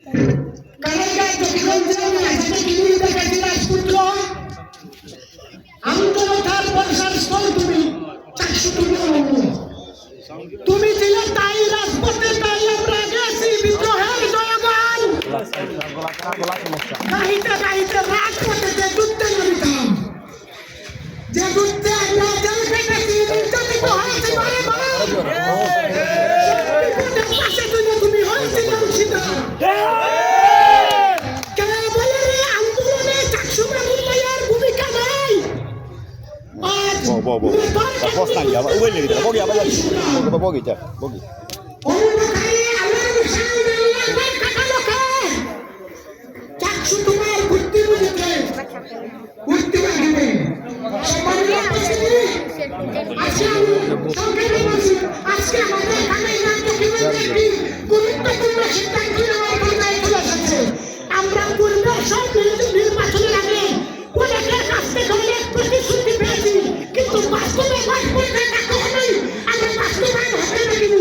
কারাগার জকিগঞ্জের রাজনীতি কিলিদাকে দিনাজপুত্র আন্তরতার বর্ষার স্থল তুমি চাকসু তুমি ছিলে তাই রাজপথে তাই আমরা গেছি বিদ্রোহের জয়গান গাহিতে গাহিতে রাজপথে যে যুদ্ধে নামিতাম যে যুদ্ধে আমরা জেল খেটেছি নির্যাতিত হয়েছি বারে বারে বিপদের পাশে তুমি হয়েছি অংশীদার Bogi. আমরা পূর্বে সব নির্বাচনের আগে অনেকের কাছ থেকে অনেক প্রতিশ্রুতি পেয়েছি কিন্তু বাস্তবে কখনোই আমরা বাস্তবায়ন হতে দেখিনি।